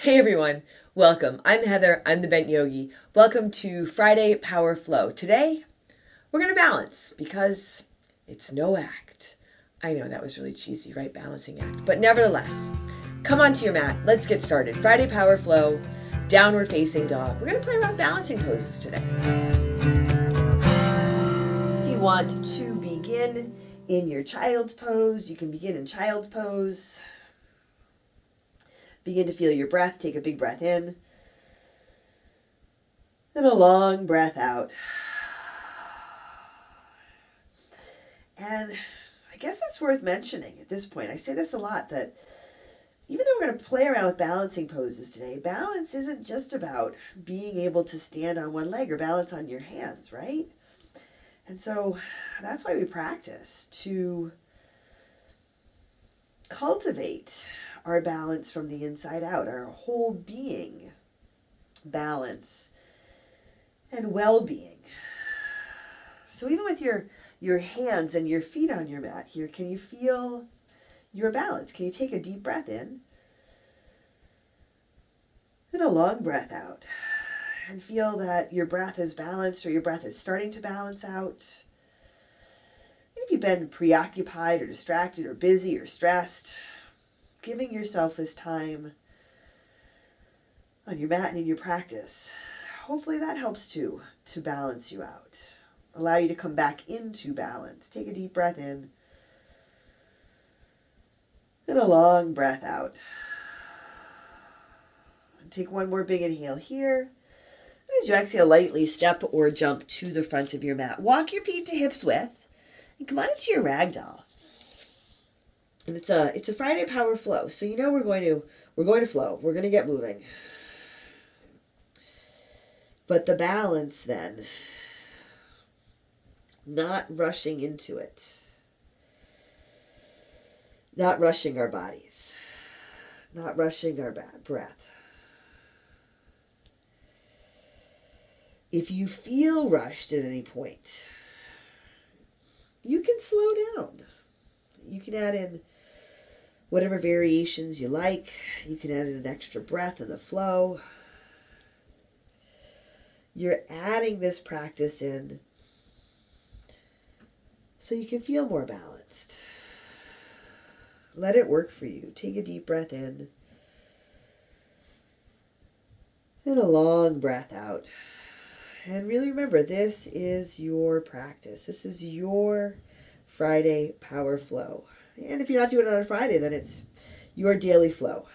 Hey everyone, welcome. I'm Heather, I'm the Bent Yogi. Welcome to Friday Power Flow. Today, we're going to balance because it's no act. I know that was really cheesy, right? Balancing act. But nevertheless, come onto your mat. Let's get started. Friday Power Flow, downward facing dog. We're going to play around balancing poses today. If you want to begin in your child's pose, you can begin in child's pose. Begin to feel your breath. Take a big breath in and a long breath out. And I guess it's worth mentioning at this point, I say this a lot, that even though we're going to play around with balancing poses today, balance isn't just about being able to stand on one leg or balance on your hands, right? And so that's why we practice, to cultivate our balance from the inside out, our whole being balance and well-being. So even with your hands and your feet on your mat here, can you feel your balance? Can you take a deep breath in and a long breath out and feel that your breath is balanced, or your breath is starting to balance out? If you've been preoccupied or distracted or busy or stressed, giving yourself this time on your mat and in your practice, hopefully that helps to balance you out, allow you to come back into balance. Take a deep breath in and a long breath out. And take one more big inhale here. As you exhale, lightly step or jump to the front of your mat. Walk your feet to hips width and come on into your ragdoll. And it's a Friday Power Flow, so you know we're going to flow. We're going to get moving. But the balance then, not rushing into it, not rushing our bodies, not rushing our breath. If you feel rushed at any point, you can slow down. You can add in whatever variations you like. You can add in an extra breath of the flow. You're adding this practice in so you can feel more balanced. Let it work for you. Take a deep breath in and a long breath out. And really remember, this is your practice. This is your Friday Power Flow. And if you're not doing it on a Friday, then it's your daily flow.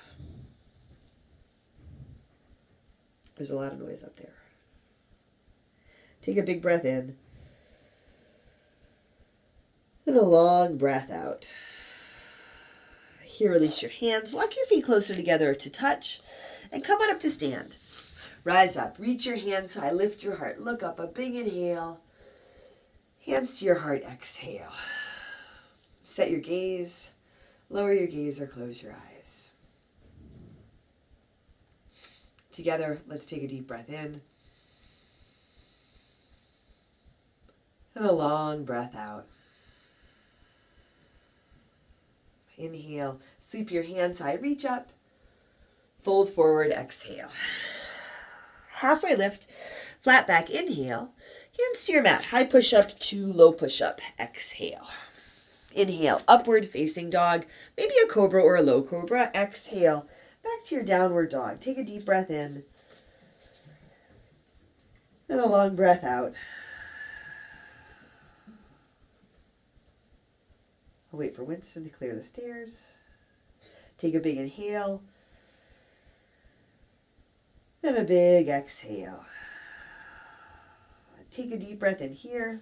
There's a lot of noise up there. Take a big breath in and a long breath out. Here, release your hands. Walk your feet closer together to touch and come on up to stand. Rise up. Reach your hands high. Lift your heart. Look up. A big inhale. Hands to your heart. Exhale. Set your gaze, lower your gaze, or close your eyes. Together, let's take a deep breath in and a long breath out. Inhale, sweep your hands high, reach up, fold forward, exhale. Halfway lift, flat back, inhale, hands to your mat, high push up to low push up, exhale. Inhale, upward facing dog, maybe a cobra or a low cobra. Exhale, back to your downward dog. Take a deep breath in and a long breath out. I'll wait for Winston to clear the stairs. Take a big inhale and a big exhale. Take a deep breath in here.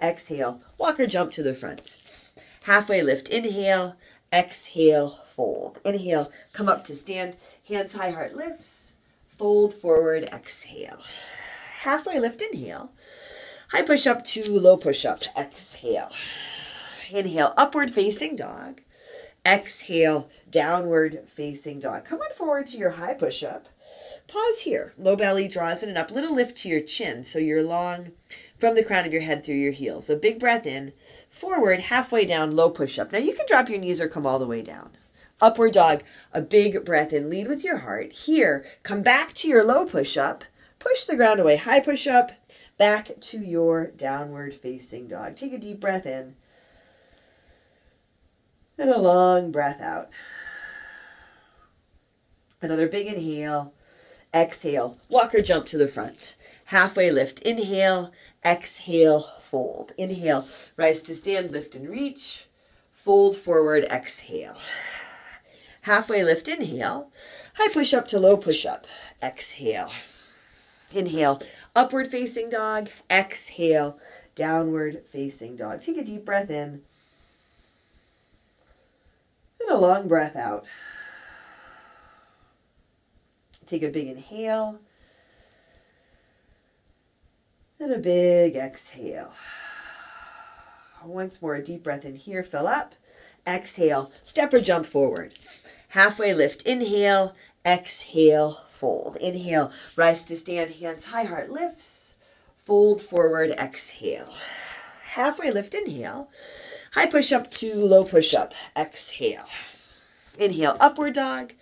Exhale, walk or jump to the front. Halfway lift, inhale, exhale, fold. Inhale, come up to stand, hands high, heart lifts, fold forward, exhale. Halfway lift, inhale, high push up to low push up, exhale. Inhale, upward facing dog, exhale, downward facing dog. Come on forward to your high push up. Pause here, low belly draws in and up, little lift to your chin so you're long from the crown of your head through your heels. So big breath in, forward, halfway down, low push up. Now you can drop your knees or come all the way down. Upward dog, a big breath in, lead with your heart. Here, come back to your low push-up. Push the ground away, high push-up, back to your downward facing dog. Take a deep breath in and a long breath out. Another big inhale. Exhale, walk or jump to the front. Halfway lift, inhale, exhale, fold. Inhale, rise to stand, lift and reach. Fold forward, exhale. Halfway lift, inhale. High push up to low push up. Exhale. Inhale, upward facing dog. Exhale, downward facing dog. Take a deep breath in and a long breath out. Take a big inhale and a big exhale. Once more, a deep breath in here, fill up. Exhale, step or jump forward. Halfway lift, inhale, exhale, fold. Inhale, rise to stand, hands high, heart lifts. Fold forward, exhale. Halfway lift, inhale. High push up to low push up, exhale. Inhale, upward dog.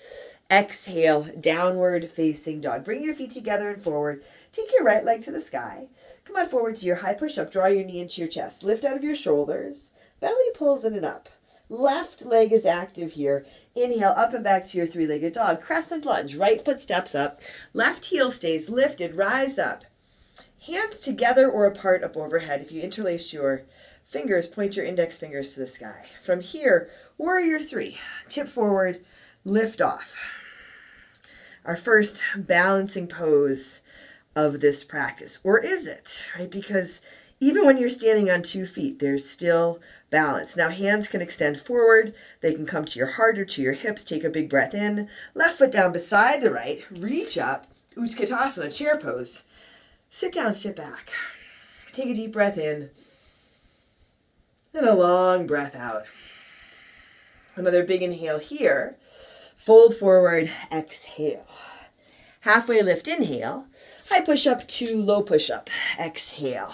Exhale, downward facing dog. Bring your feet together and forward. Take your right leg to the sky. Come on forward to your high push-up. Draw your knee into your chest. Lift out of your shoulders. Belly pulls in and up. Left leg is active here. Inhale, up and back to your three-legged dog. Crescent lunge. Right foot steps up. Left heel stays lifted. Rise up. Hands together or apart up overhead. If you interlace your fingers, point your index fingers to the sky. From here, warrior three. Tip forward, lift off. Our first balancing pose of this practice. Or is it? Right? Because even when you're standing on 2 feet, there's still balance. Now hands can extend forward. They can come to your heart or to your hips. Take a big breath in. Left foot down beside the right. Reach up. Utkatasana, chair pose. Sit down, sit back. Take a deep breath in. And a long breath out. Another big inhale here. Fold forward, exhale. Halfway lift, inhale. High push up to low push up, exhale.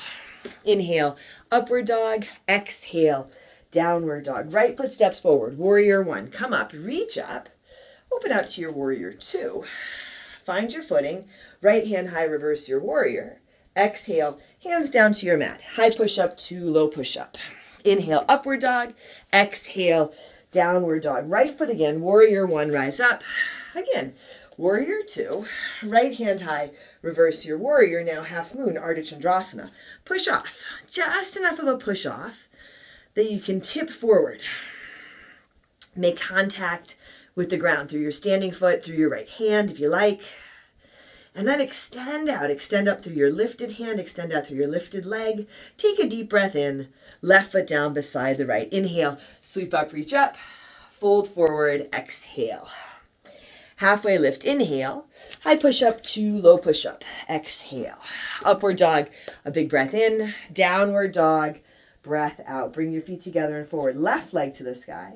Inhale, upward dog, exhale, downward dog. Right foot steps forward, warrior one. Come up, reach up, open out to your warrior two. Find your footing, right hand high, reverse your warrior. Exhale, hands down to your mat. High push up to low push up. Inhale, upward dog, exhale, downward dog. Right foot again, warrior one, rise up. Again, warrior two, right hand high, reverse your warrior. Now half moon, Ardha Chandrasana. Push off, just enough of a push off that you can tip forward. Make contact with the ground through your standing foot, through your right hand if you like. And then extend out, extend up through your lifted hand, extend out through your lifted leg. Take a deep breath in, left foot down beside the right. Inhale, sweep up, reach up, fold forward, exhale. Halfway lift, inhale, high push up to low push up, exhale. Upward dog, a big breath in, downward dog, breath out. Bring your feet together and forward, left leg to the sky.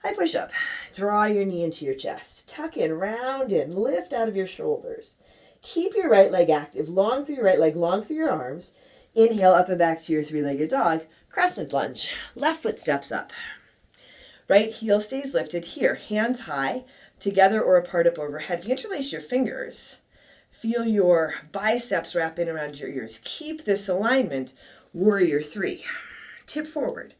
High push up, draw your knee into your chest, tuck in, round in, lift out of your shoulders. Keep your right leg active, long through your right leg, long through your arms. Inhale, up and back to your three-legged dog, crescent lunge. Left foot steps up. Right heel stays lifted here, hands high, together or apart up overhead. If you interlace your fingers, feel your biceps wrap in around your ears. Keep this alignment, warrior three. Tip forward.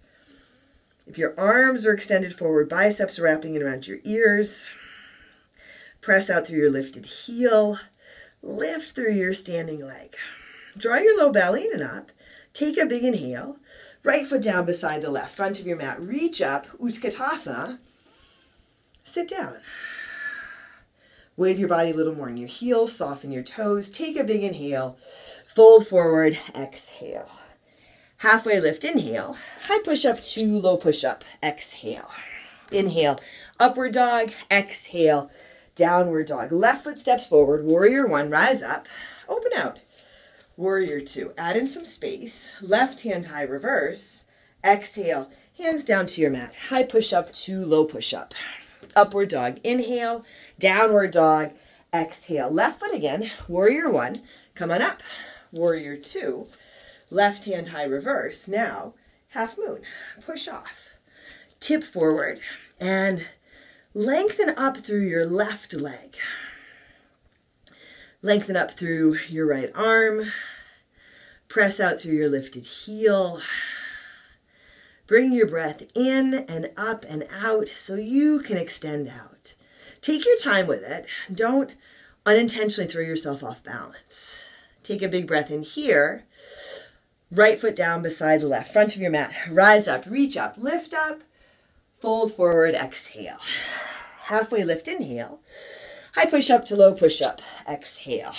If your arms are extended forward, biceps are wrapping in around your ears. Press out through your lifted heel. Lift through your standing leg. Draw your low belly in and up. Take a big inhale. Right foot down beside the left, front of your mat. Reach up, Utkatasana. Sit down. Weight your body a little more in your heels. Soften your toes. Take a big inhale. Fold forward. Exhale. Halfway lift, inhale. High push up to low push up. Exhale. Inhale. Upward dog. Exhale. Downward dog. Left foot steps forward. Warrior one. Rise up. Open out. Warrior two. Add in some space. Left hand high, reverse. Exhale. Hands down to your mat. High push up to low push up. Upward dog. Inhale. Downward dog. Exhale. Left foot again. Warrior one. Come on up. Warrior two. Left hand high, reverse. Now, half moon. Push off. Tip forward and Lengthen up through your left leg. Lengthen up through your right arm. Press out through your lifted heel. Bring your breath in and up and out so you can extend out. Take your time with it. Don't unintentionally throw yourself off balance. Take a big breath in here. Right foot down beside the left, front of your mat. Rise up, reach up, lift up, fold forward, exhale. Halfway lift, inhale. High push up to low push up, exhale.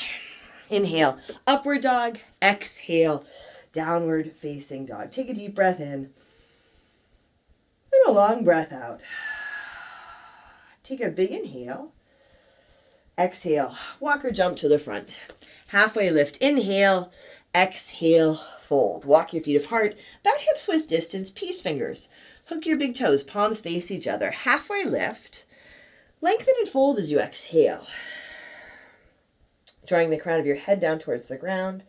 Inhale, upward dog, exhale, downward facing dog. Take a deep breath in and a long breath out. Take a big inhale. Exhale, walk or jump to the front. Halfway lift, inhale, exhale, fold. Walk your feet apart, about hips width distance, peace fingers. Hook your big toes, palms face each other. Halfway lift, lengthen and fold as you exhale. Drawing the crown of your head down towards the ground,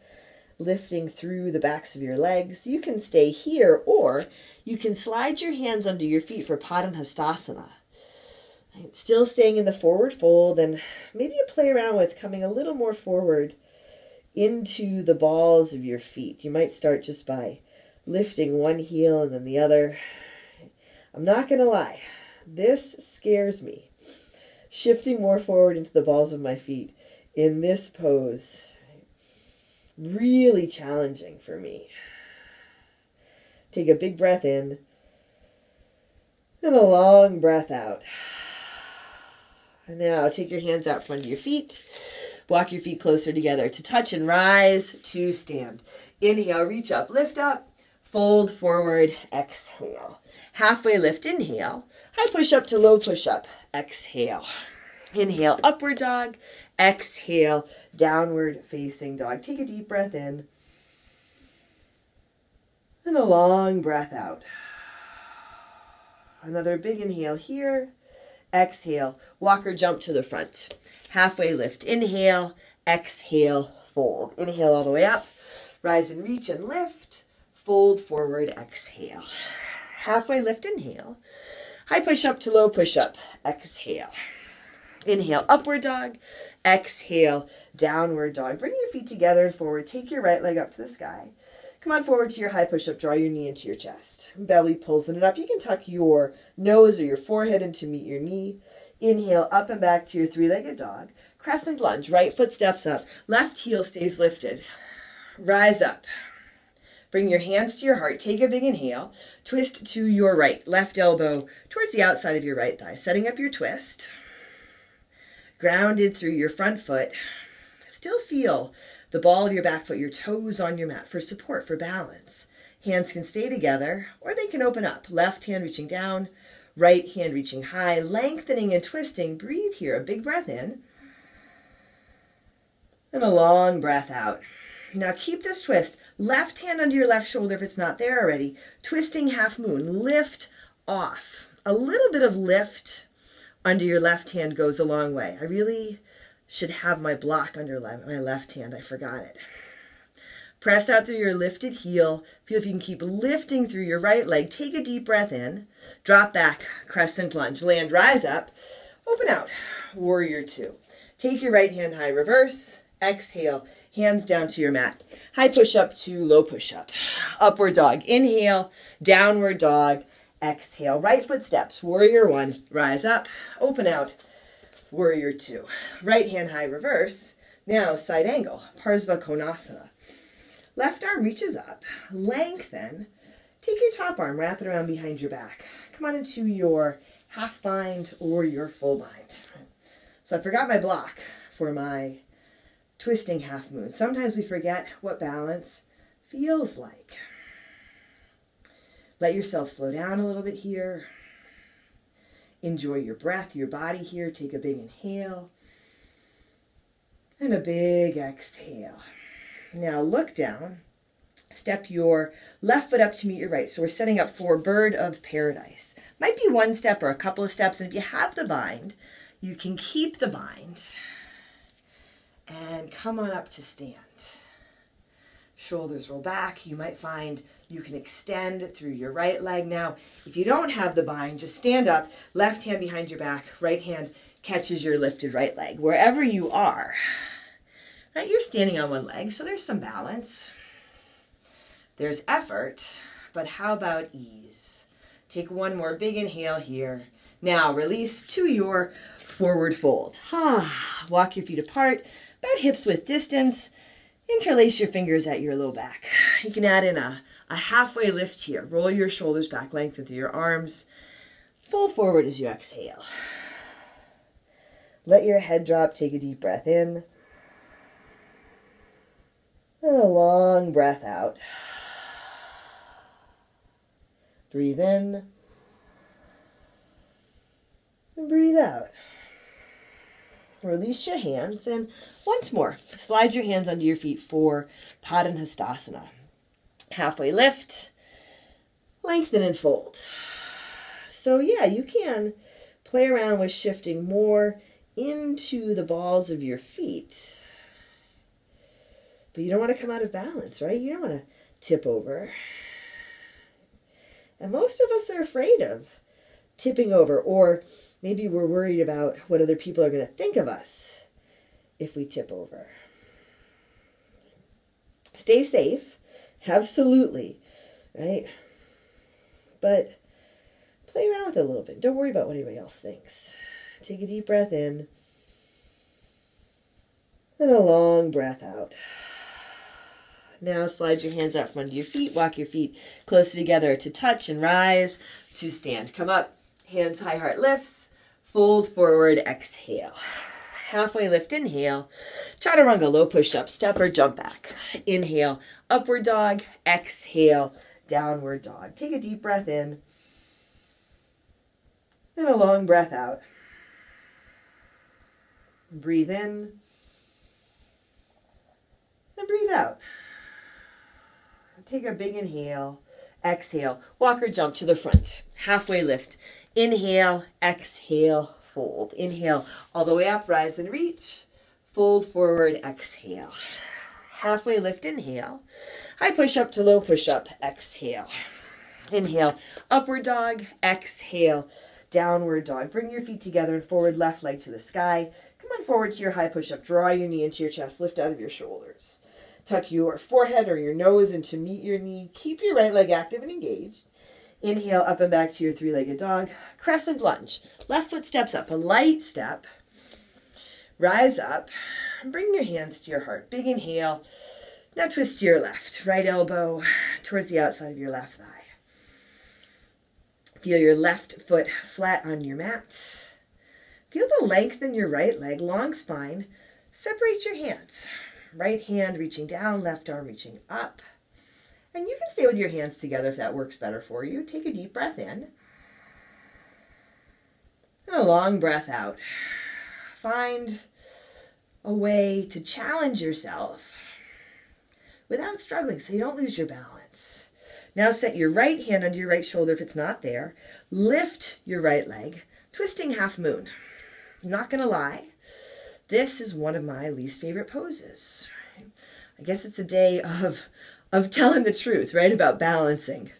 lifting through the backs of your legs. You can stay here or you can slide your hands under your feet for Parsvakonasana. Still staying in the forward fold, and maybe you play around with coming a little more forward into the balls of your feet. You might start just by lifting one heel and then the other. I'm not going to lie, this scares me. Shifting more forward into the balls of my feet in this pose, really challenging for me. Take a big breath in and a long breath out. Now take your hands out front of your feet. Walk your feet closer together to touch and rise to stand. Inhale, reach up, lift up, fold forward, exhale. Halfway lift, inhale. High push up to low push up, exhale. Inhale, upward dog, exhale, downward facing dog. Take a deep breath in and a long breath out. Another big inhale here. Exhale, walk or jump to the front. Halfway lift, inhale, exhale, fold. Inhale all the way up, rise and reach and lift, fold forward, exhale. Halfway lift, inhale. High push up to low push up, exhale. Inhale, upward dog, exhale, downward dog. Bring your feet together and forward. Take your right leg up to the sky. Come on forward to your high push-up. Draw your knee into your chest. Belly pulls it up. You can tuck your nose or your forehead in to meet your knee. Inhale, up and back to your three-legged dog. Crescent lunge. Right foot steps up. Left heel stays lifted. Rise up. Bring your hands to your heart. Take a big inhale. Twist to your right. Left elbow towards the outside of your right thigh. Setting up your twist. Grounded through your front foot. Still feel the ball of your back foot, your toes on your mat for support, for balance. Hands can stay together or they can open up. Left hand reaching down, right hand reaching high, lengthening and twisting. Breathe here. A big breath in and a long breath out. Now keep this twist. Left hand under your left shoulder if it's not there already. Twisting half moon. Lift off. A little bit of lift under your left hand goes a long way. I really should have my block under my left hand. I forgot it. Press out through your lifted heel. Feel if you can keep lifting through your right leg. Take a deep breath in. Drop back, crescent lunge. Land, rise up. Open out, warrior two. Take your right hand high, reverse. Exhale, hands down to your mat. High push up to low push up. Upward dog. Inhale, downward dog. Exhale, right foot steps. Warrior one, rise up, open out. Warrior two. Right hand high, reverse. Now side angle, Parsvakonasana. Left arm reaches up, lengthen. Take your top arm, wrap it around behind your back. Come on into your half bind or your full bind. So I forgot my block for my twisting half moon. Sometimes we forget what balance feels like. Let yourself slow down a little bit here. Enjoy your breath, your body here. Take a big inhale and a big exhale. Now look down. Step your left foot up to meet your right. So we're setting up for bird of paradise. Might be one step or a couple of steps. And if you have the bind, you can keep the bind and come on up to stand. Shoulders roll back. You might find you can extend through your right leg. Now, if you don't have the bind, just stand up, left hand behind your back, right hand catches your lifted right leg. Wherever you are, right, you're standing on one leg, so there's some balance. There's effort, but how about ease? Take one more big inhale here. Now release to your forward fold. Walk your feet apart, about hips width distance. Interlace your fingers at your low back. You can add in a halfway lift here. Roll your shoulders back, lengthen through your arms. Fold forward as you exhale. Let your head drop. Take a deep breath in. And a long breath out. Breathe in. And breathe out. Release your hands, and once more, slide your hands under your feet for Parsvakonasana. Halfway lift, lengthen and fold. So yeah, you can play around with shifting more into the balls of your feet. But you don't want to come out of balance, right? You don't want to tip over. And most of us are afraid of tipping over, or maybe we're worried about what other people are going to think of us if we tip over. Stay safe, absolutely, right? But play around with it a little bit. Don't worry about what anybody else thinks. Take a deep breath in, and a long breath out. Now slide your hands out from under your feet. Walk your feet closer together to touch and rise to stand. Come up, hands high, heart lifts. Fold forward, exhale. Halfway lift, inhale. Chaturanga, low push-up, step or jump back. Inhale, upward dog. Exhale, downward dog. Take a deep breath in. And a long breath out. Breathe in. And breathe out. Take a big inhale. Exhale, walk or jump to the front. Halfway lift. Inhale, exhale, fold. Inhale, all the way up, rise and reach. Fold forward, exhale. Halfway lift, inhale. High push up to low push up, exhale. Inhale, upward dog, exhale, downward dog. Bring your feet together and forward left leg to the sky. Come on forward to your high push up. Draw your knee into your chest, lift out of your shoulders. Tuck your forehead or your nose in to meet your knee. Keep your right leg active and engaged. Inhale, up and back to your three-legged dog. Crescent lunge. Left foot steps up, a light step. Rise up. Bring your hands to your heart. Big inhale. Now twist to your left. Right elbow towards the outside of your left thigh. Feel your left foot flat on your mat. Feel the length in your right leg, long spine. Separate your hands. Right hand reaching down, left arm reaching up. And you can stay with your hands together if that works better for you. Take a deep breath in. And a long breath out. Find a way to challenge yourself without struggling so you don't lose your balance. Now set your right hand under your right shoulder if it's not there. Lift your right leg, twisting half moon. I'm not going to lie, this is one of my least favorite poses. I guess it's a day of telling the truth, right? About balancing.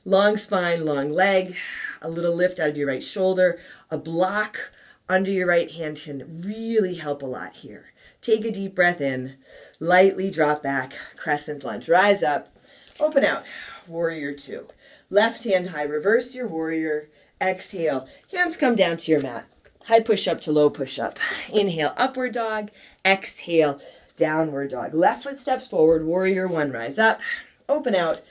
Long spine, long leg, a little lift out of your right shoulder, a block under your right hand can really help a lot here. Take a deep breath in, lightly drop back, crescent lunge. Rise up, open out, warrior two. Left hand high, reverse your warrior, exhale. Hands come down to your mat. High push up to low push up. Inhale, upward dog, exhale, downward dog. Left foot steps forward, warrior one, rise up, open out,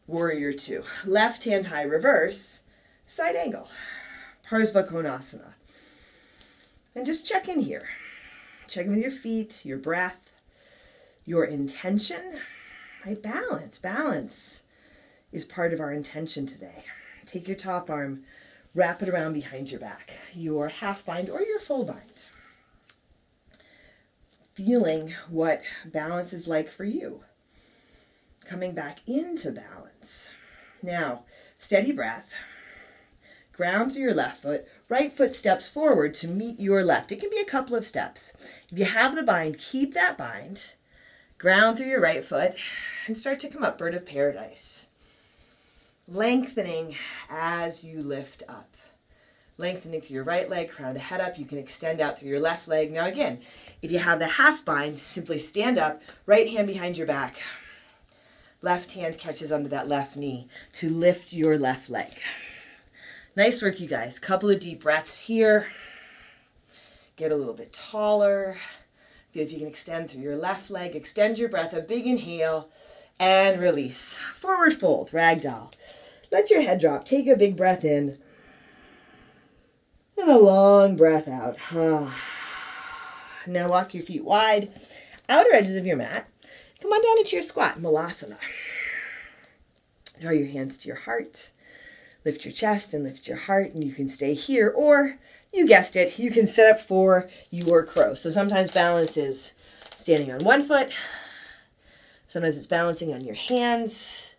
warrior two. Left hand high, reverse, side angle, Parsvakonasana. And just check in here. Check in with your feet, your breath, your intention, right? Balance. Balance is part of our intention today. Take your top arm, wrap it around behind your back, your half bind or your full bind. Feeling what balance is like for you. Coming back into balance. Now, steady breath. Ground through your left foot. Right foot steps forward to meet your left. It can be a couple of steps. If you have the bind, keep that bind. Ground through your right foot and start to come up, bird of paradise. Lengthening as you lift up. Lengthening through your right leg, crown of the head up. You can extend out through your left leg. Now again, if you have the half bind, simply stand up, right hand behind your back. Left hand catches onto that left knee to lift your left leg. Nice work, you guys. Couple of deep breaths here. Get a little bit taller. Feel if you can extend through your left leg. Extend your breath, a big inhale, and release. Forward fold, ragdoll. Let your head drop. Take a big breath in. And a long breath out. Now walk your feet wide, outer edges of your mat. Come on down into your squat, Melasana. Draw your hands to your heart. Lift your chest and lift your heart, and you can stay here, or you guessed it, you can set up for your crow. So sometimes balance is standing on one foot. Sometimes it's balancing on your hands.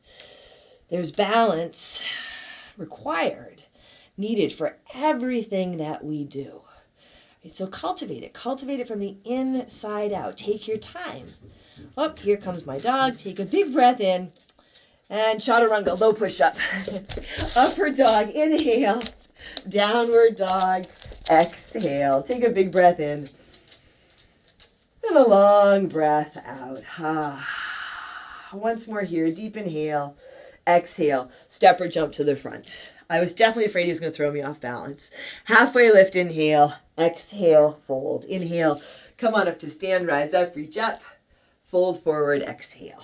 There's balance required, needed for everything that we do. So cultivate it. Cultivate it from the inside out. Take your time. Oh, here comes my dog. Take a big breath in. And chaturanga, low push-up. Upward dog, inhale. Downward dog, exhale. Take a big breath in. And a long breath out. Once more here, deep inhale. Exhale, step or jump to the front. I was definitely afraid he was going to throw me off balance. Halfway lift, inhale. Exhale, fold. Inhale, come on up to stand, rise up, reach up. Fold forward, exhale.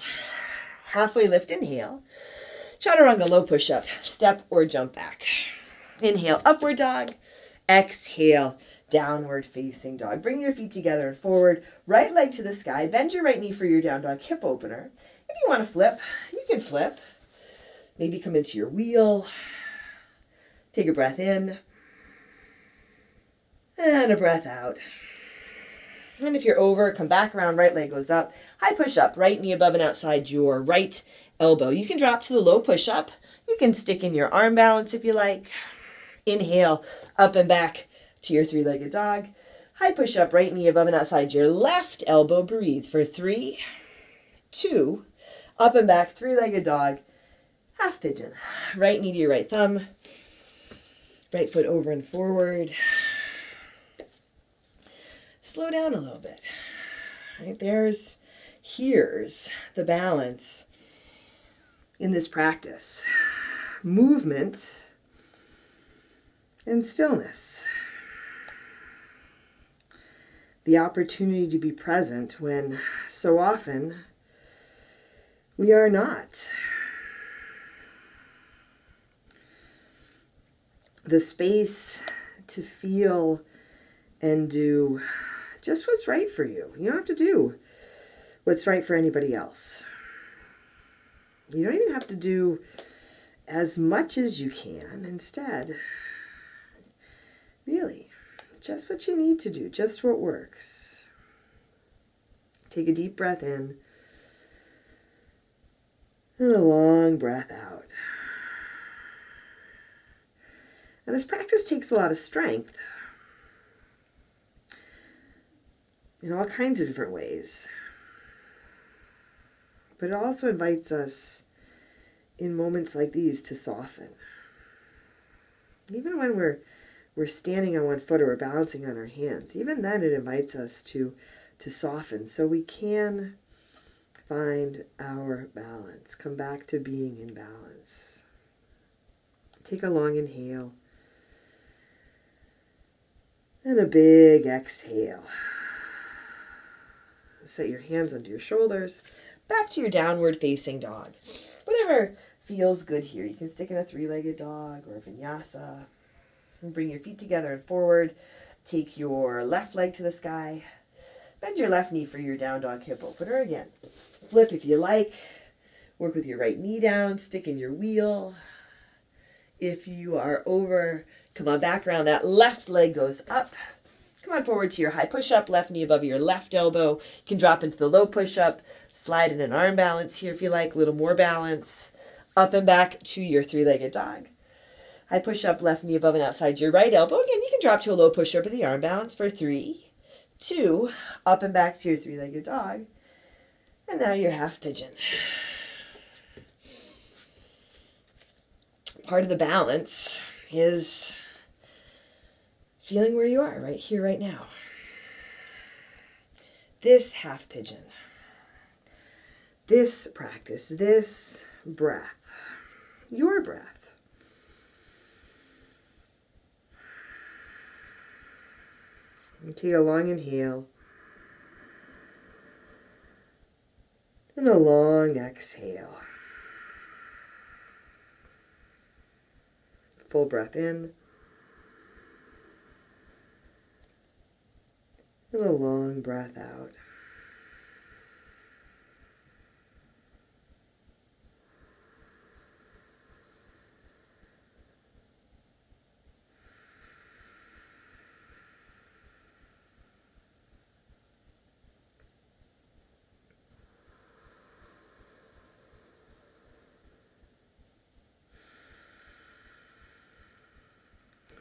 Halfway lift, inhale. Chaturanga, low push-up. Step or jump back. Inhale, upward dog. Exhale, downward facing dog. Bring your feet together and forward. Right leg to the sky. Bend your right knee for your down dog hip opener. If you want to flip, you can flip. Maybe come into your wheel. Take a breath in. And a breath out. And if you're over, come back around. Right leg goes up. High push-up. Right knee above and outside your right elbow. You can drop to the low push-up. You can stick in your arm balance if you like. Inhale, up and back to your three-legged dog. High push-up, right knee above and outside your left elbow. Breathe for 3, 2, up and back, three-legged dog. Half pigeon. Right knee to your right thumb. Right foot over and forward. Slow down a little bit. Right, here's the balance in this practice. Movement and stillness. The opportunity to be present when so often we are not. The space to feel and do just what's right for you. You don't have to do what's right for anybody else. You don't even have to do as much as you can. Instead, really, just what you need to do, just what works. Take a deep breath in and a long breath out. And this practice takes a lot of strength in all kinds of different ways. But it also invites us in moments like these to soften. Even when we're standing on one foot or we're balancing on our hands, even then it invites us to soften so we can find our balance, come back to being in balance. Take a long inhale and a big exhale. Set your hands under your shoulders, back to your downward facing dog. Whatever feels good here. You can stick in a three-legged dog or a vinyasa. And bring your feet together and forward. Take your left leg to the sky. Bend your left knee for your down dog hip opener again. Flip if you like. Work with your right knee down. Stick in your wheel. If you are over, come on back around. That left leg goes up. Come on forward to your high push-up. Left knee above your left elbow. You can drop into the low push-up. Slide in an arm balance here if you like. A little more balance. Up and back to your three-legged dog. High push-up, left knee above and outside your right elbow. Again, you can drop to a low push-up in the arm balance for 3, 2, up and back to your three-legged dog. And now your half pigeon. Part of the balance is feeling where you are, right here, right now. This half pigeon, this practice, this breath, your breath. And take a long inhale and a long exhale. Full breath in and a long breath out.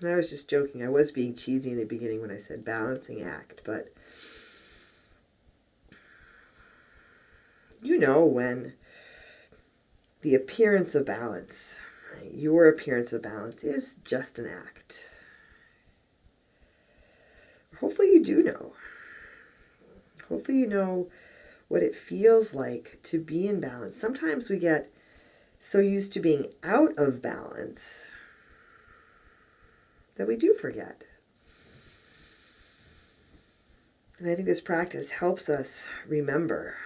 And I was just joking. I was being cheesy in the beginning when I said balancing act, but you know when the appearance of balance, your appearance of balance is just an act. Hopefully you do know. Hopefully you know what it feels like to be in balance. Sometimes we get so used to being out of balance that we do forget. And I think this practice helps us remember,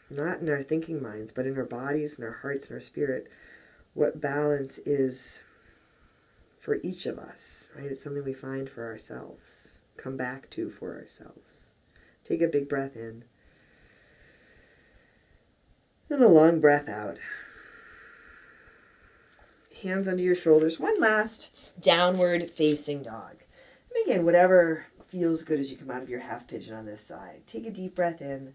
not in our thinking minds, but in our bodies and our hearts and our spirit, what balance is for each of us, right? It's something we find for ourselves, come back to for ourselves. Take a big breath in and a long breath out. Hands under your shoulders. One last downward facing dog. And again, whatever feels good as you come out of your half pigeon on this side. Take a deep breath in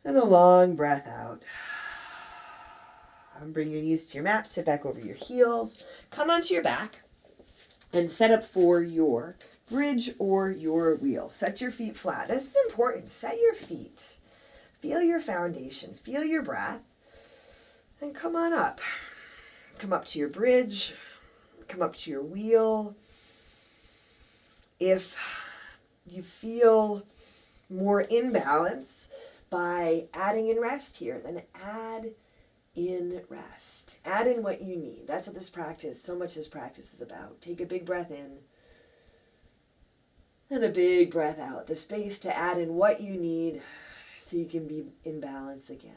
and a long breath out. Bring your knees to your mat. Sit back over your heels. Come onto your back and set up for your bridge or your wheel. Set your feet flat. This is important. Set your feet. Feel your foundation. Feel your breath. And come on up. Come up to your bridge. Come up to your wheel. If you feel more in balance by adding in rest here, then add in rest. Add in what you need. That's what this practice, so much this practice is about. Take a big breath in and a big breath out. The space to add in what you need so you can be in balance again.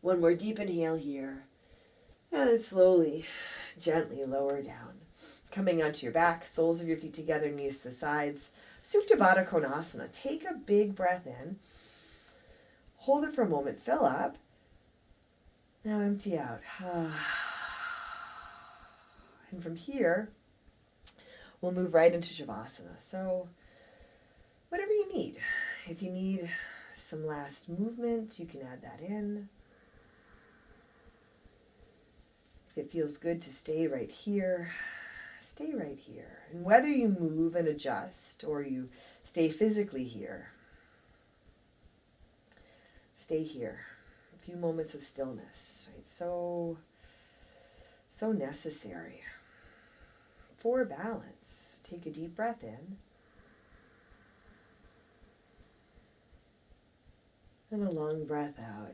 One more deep inhale here. And then slowly, gently lower down. Coming onto your back, soles of your feet together, knees to the sides. Shavasana. Take a big breath in. Hold it for a moment. Fill up. Now empty out. And from here, we'll move right into Shavasana. So whatever you need. If you need some last movement, you can add that in. If it feels good to stay right here, stay right here. And whether you move and adjust or you stay physically here, stay here. A few moments of stillness, right? So necessary for balance. Take a deep breath in and a long breath out.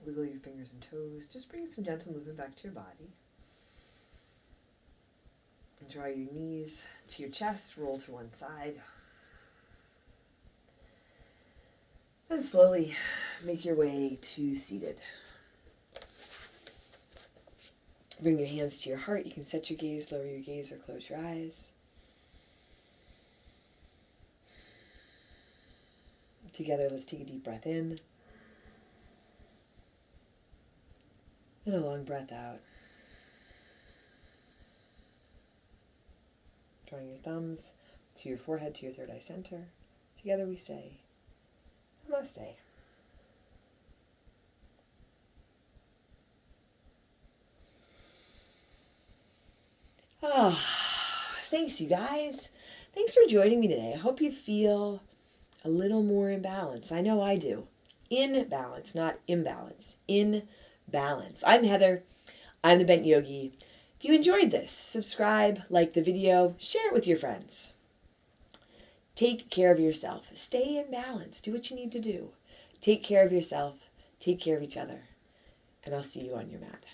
Wiggle your fingers and toes. Just bring some gentle movement back to your body. And draw your knees to your chest. Roll to one side. Then slowly make your way to seated. Bring your hands to your heart. You can set your gaze, lower your gaze, or close your eyes. Together, let's take a deep breath in. And a long breath out. Drawing your thumbs to your forehead, to your third eye center. Together we say, Namaste. Thanks you guys. Thanks for joining me today. I hope you feel a little more in balance. I know I do. In balance, not imbalance. In balance. I'm Heather. I'm the Bent Yogi. If you enjoyed this, subscribe, like the video, share it with your friends. Take care of yourself. Stay in balance. Do what you need to do. Take care of yourself. Take care of each other. And I'll see you on your mat.